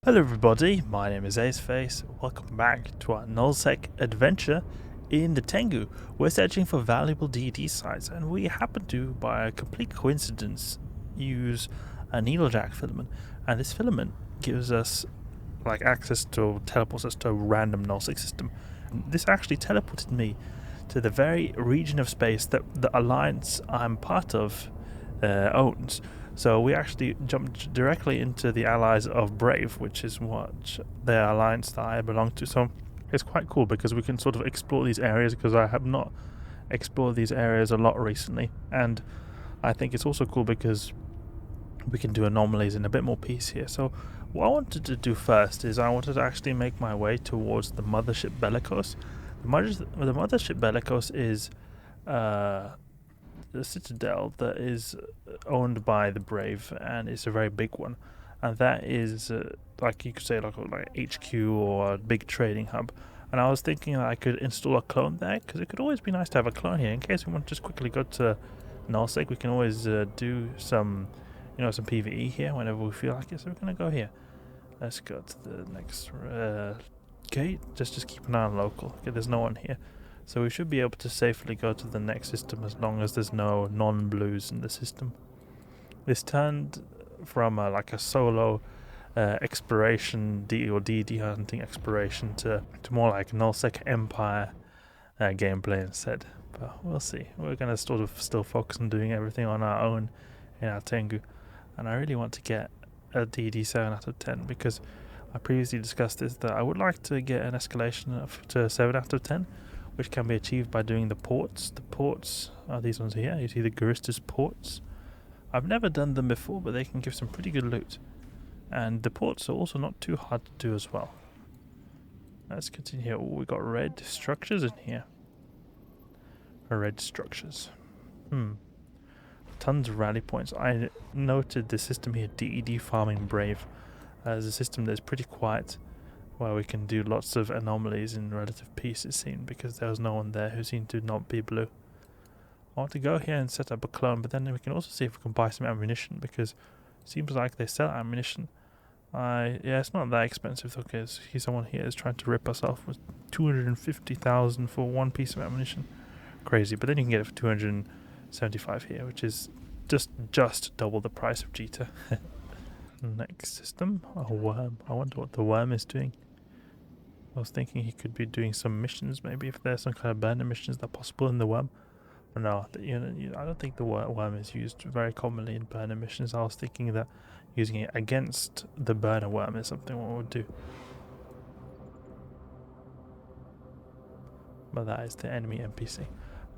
Hello everybody, my name is Aceface. Welcome back to our nullsec adventure in the Tengu. We're searching for valuable DD sites, and we happen to, by a complete coincidence, use a needlejack filament. And this filament gives us access to, teleports us to a random nullsec system. And this actually teleported me to the very region of space that the alliance I'm part of owns. So we actually jumped directly into the allies of Brave, which is what the alliance that I belong to. So it's quite cool because we can sort of explore these areas, because I have not explored these areas a lot recently. And I think it's also cool because we can do anomalies in a bit more peace here. So what I wanted to do first is I wanted to actually make my way towards the Mothership Bellicose. The Mothership Bellicose is the citadel that is owned by the Brave, and it's a very big one, and that is like you could say like HQ or a big trading hub. And I was thinking that I could install a clone there, because it could always be nice to have a clone here in case we want to just quickly go to nullsec. We can always do some some PvE here whenever we feel like it. So we're gonna go here. Let's go to the next gate. Just keep an eye on local. Okay, there's no one here. So we should be able to safely go to the next system as long as there's no non-blues in the system. This turned from a solo exploration or DD hunting exploration to more like nullsec Empire gameplay instead. But we'll see. We're going to sort of still focus on doing everything on our own in our Tengu. And I really want to get a DD 7 out of 10, because I previously discussed this, that I would like to get an escalation to 7 out of 10. Which can be achieved by doing the ports. The ports are these ones here. You see the Garistas ports. I've never done them before, but they can give some pretty good loot. And the ports are also not too hard to do as well. Let's continue here. We got red structures in here. Red structures. Tons of rally points. I noted the system here, DED Farming Brave, as a system that's pretty quiet, where we can do lots of anomalies in relative peace, it seemed, because there was no one there who seemed to not be blue. I want to go here and set up a clone, but then we can also see if we can buy some ammunition, because it seems like they sell ammunition. Yeah, it's not that expensive. Okay, so someone here is trying to rip us off with 250,000 for one piece of ammunition. Crazy, but then you can get it for 275 here, which is just double the price of Jita. Next system, a worm. I wonder what the worm is doing. I was thinking he could be doing some missions, maybe if there's some kind of burner missions that are possible in the worm. But no, I don't think the worm is used very commonly in burner missions. I was thinking that using it against the burner worm is something one would do. But that is the enemy NPC.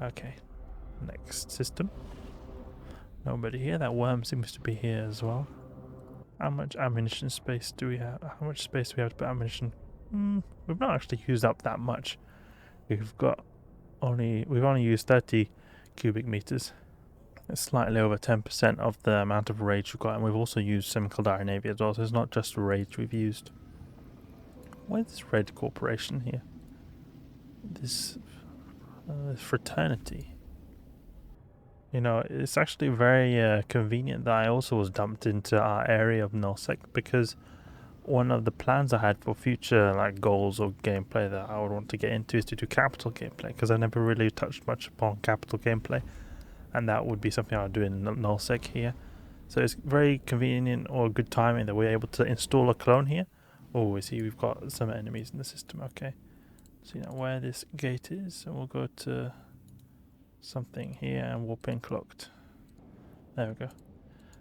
Okay, next system. Nobody here. That worm seems to be here as well. How much ammunition space do we have? How much space do we have to put ammunition? We've not actually used up that much. We've only used 30 cubic meters. It's slightly over 10% of the amount of rage we've got, and we've also used some Caldari Navy as well, so it's not just rage we've used. Where's this red corporation here? This fraternity. It's actually very convenient that I also was dumped into our area of nullsec, because one of the plans I had for future goals or gameplay that I would want to get into is to do capital gameplay, because I never really touched much upon capital gameplay, and that would be something I would do in nullsec here. So it's very convenient or good timing that we're able to install a clone here. Oh, we see we've got some enemies in the system. Okay, see now where this gate is, and we'll go to something here and we'll pin clocked. There we go.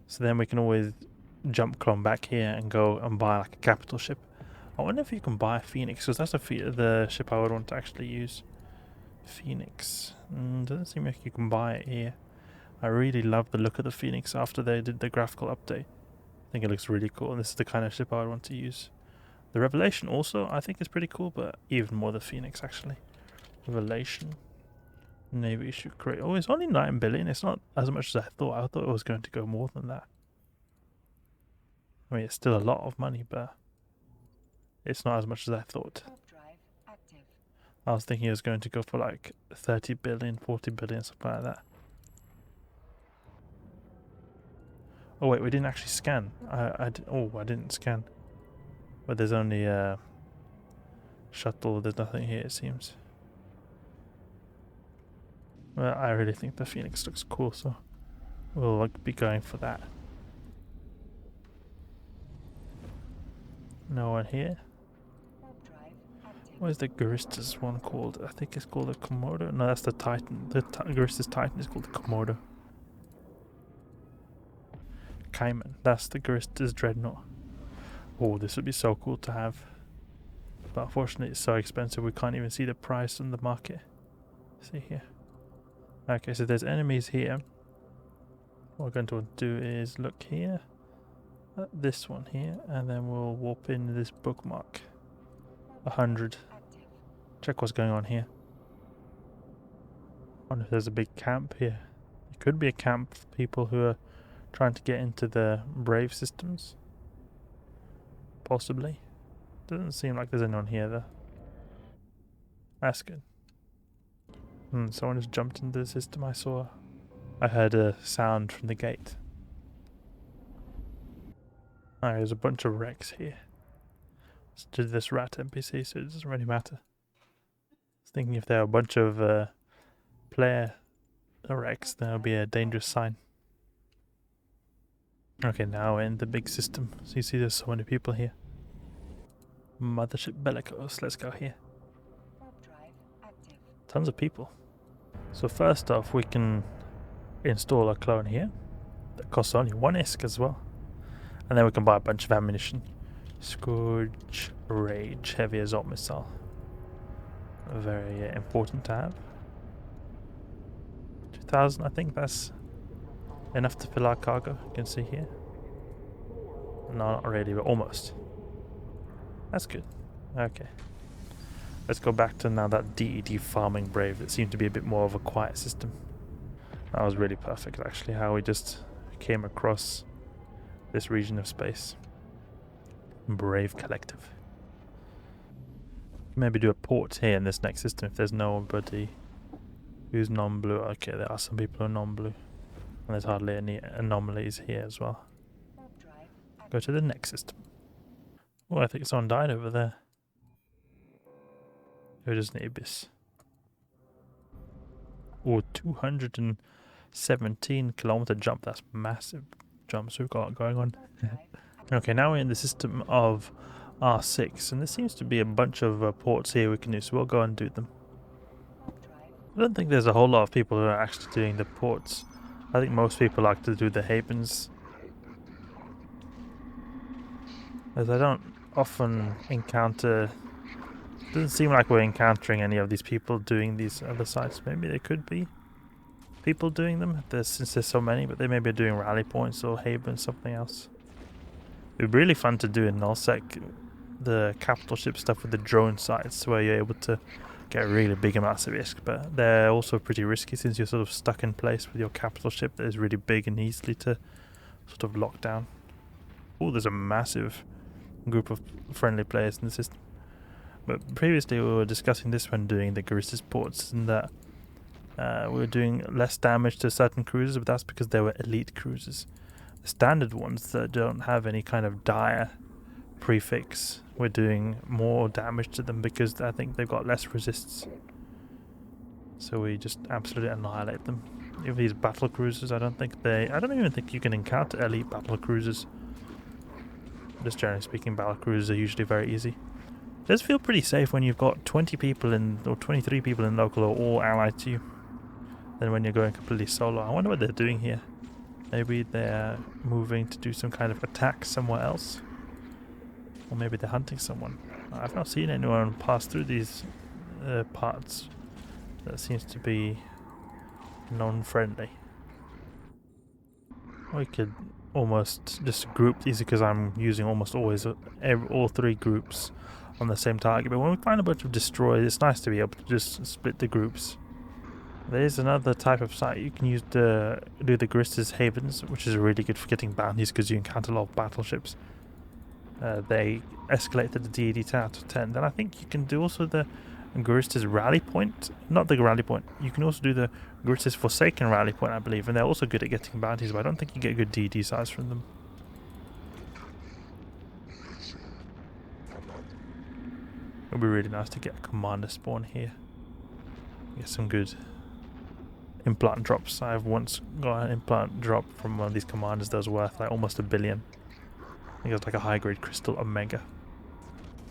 So then we can always jump clone back here and go and buy a capital ship. I wonder if you can buy a Phoenix, because that's the ship I would want to actually use. Phoenix. Doesn't seem like you can buy it here. I really love the look of the Phoenix after they did the graphical update. I think it looks really cool, and this is the kind of ship I would want to use. The Revelation also I think is pretty cool, but even more the Phoenix actually. Revelation. Navy issue crate. Oh, it's only 9 billion. It's not as much as I thought. I thought it was going to go more than that. I mean, it's still a lot of money, but it's not as much as I thought. I was thinking it was going to go for 30 billion, 40 billion, something like that. Oh wait, we didn't actually scan. I didn't scan. But there's only a shuttle, there's nothing here it seems. Well, I really think the Phoenix looks cool, so we'll be going for that. No one here. What is the Garista's one called? I think it's called the Komodo. No, that's the Titan. The Garista's Titan is called the Komodo. Cayman. That's the Garista's Dreadnought. Oh, this would be so cool to have. But unfortunately, it's so expensive we can't even see the price on the market. See here. Okay, so there's enemies here. What we're going to do is look here. At this one here, and then we'll warp in this bookmark. 100. Check what's going on here. Wonder if there's a big camp here. It could be a camp for people who are trying to get into the Brave systems. Possibly. Doesn't seem like there's anyone here though. That's good. Someone just jumped into the system. I heard a sound from the gate. Alright, there's a bunch of wrecks here. Let's do this rat NPC, so it doesn't really matter. I was thinking if there are a bunch of player wrecks, that would be a dangerous sign. Okay, now we're in the big system. So you see there's so many people here. Mothership Bellicose, let's go here. Tons of people. So first off, we can install a clone here. That costs only 1 ISK as well. And then we can buy a bunch of ammunition. Scourge Rage, heavy assault missile. Very important to have. 2,000, I think that's enough to fill our cargo. You can see here. No, not really, but almost. That's good. Okay. Let's go back to now that DED farming Brave that seemed to be a bit more of a quiet system. That was really perfect actually, how we just came across this region of space. Brave Collective. Maybe do a port here in this next system if there's nobody who's non-blue. Okay, there are some people who are non-blue. And there's hardly any anomalies here as well. Go to the next system. Oh, I think someone died over there. It was an Ibis. Oh, 217 kilometer jump. That's massive jumps we've got going on. Okay, now we're in the system of R6, and there seems to be a bunch of ports here we can do, so we'll go and do them. I don't think there's a whole lot of people who are actually doing the ports. I think most people like to do the havens, as I don't often encounter. It doesn't seem like we're encountering any of these people doing these other sites. Maybe there could be people doing them since there's so many, but they maybe are doing rally points or havens, something else. It'd be really fun to do in nullsec the capital ship stuff with the drone sites where you're able to get really big amounts of risk, but they're also pretty risky since you're sort of stuck in place with your capital ship that is really big and easily to sort of lock down. Oh, there's a massive group of friendly players in the system. But previously we were discussing this when doing the Garista's ports, and that we were doing less damage to certain cruisers, but that's because they were elite cruisers. The standard ones that don't have any kind of dire prefix, we're doing more damage to them because I think they've got less resists. So we just absolutely annihilate them. If these battle cruisers, I don't even think you can encounter elite battle cruisers. Just generally speaking, battle cruisers are usually very easy. It does feel pretty safe when you've got 20 people in, or 23 people in local or all allied to you. Then when you're going completely solo, I wonder what they're doing here. Maybe they're moving to do some kind of attack somewhere else. Or maybe they're hunting someone. I've not seen anyone pass through these parts. That seems to be non-friendly. We could almost just group these because I'm using almost always all 3 groups on the same target. But when we find a bunch of destroyers, it's nice to be able to just split the groups. There's another type of site you can use to do the Garista's Havens, which is really good for getting bounties because you encounter a lot of battleships. They escalate to the DED 10 out of 10. Then I think you can do also the Garista's Rally Point. Not the Rally Point. You can also do the Garista's Forsaken Rally Point, I believe. And they're also good at getting bounties, but I don't think you get good DED size from them. It'd be really nice to get a commander spawn here. Get some good implant drops. I've once got an implant drop from one of these commanders that was worth like almost $1 billion. I think it was like a high grade crystal omega.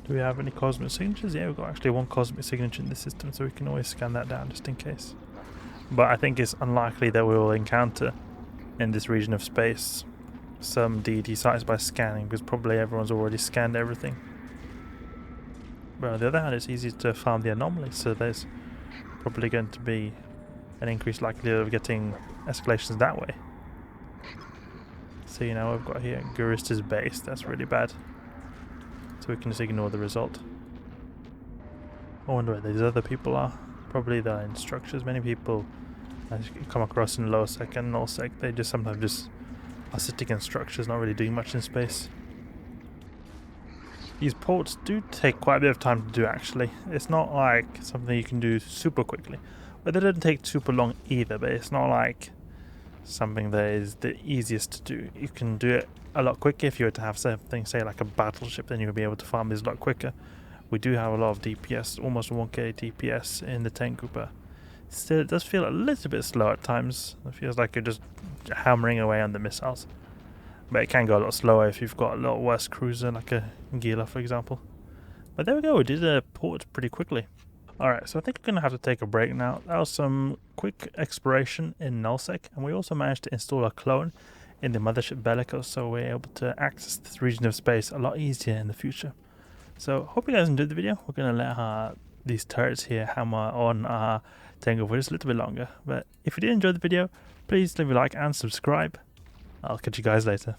Do we have any cosmic signatures? Yeah, we've got actually one cosmic signature in the system, so we can always scan that down just in case. But I think it's unlikely that we will encounter in this region of space some DD sites by scanning, because probably everyone's already scanned everything. But on the other hand, it's easy to farm the anomalies, so there's probably going to be an increased likelihood of getting escalations that way. So you know, we've got here Garista's base. That's really bad. So we can just ignore the result. I wonder where these other people are. Probably they're in structures. Many people I come across in nullsec and nullsec, they just sometimes just are sitting in structures, not really doing much in space. These ports do take quite a bit of time to do actually. It's not like something you can do super quickly. But they don't take super long either, but it's not like something that is the easiest to do. You can do it a lot quicker if you were to have something, say like a battleship, then you'll be able to farm this a lot quicker. We do have a lot of DPS, almost 1k DPS in the Tengu, but still it does feel a little bit slow at times. It feels like you're just hammering away on the missiles. But it can go a lot slower if you've got a lot worse cruiser, like a Gila for example. But there we go, we did a port pretty quickly. Alright, so I think I'm going to have to take a break now. That was some quick exploration in nullsec, and we also managed to install a clone in the mothership Bellicose, so we're able to access this region of space a lot easier in the future. So, hope you guys enjoyed the video. We're going to let these turrets here hammer on our Tengu for just a little bit longer. But if you did enjoy the video, please leave a like and subscribe. I'll catch you guys later.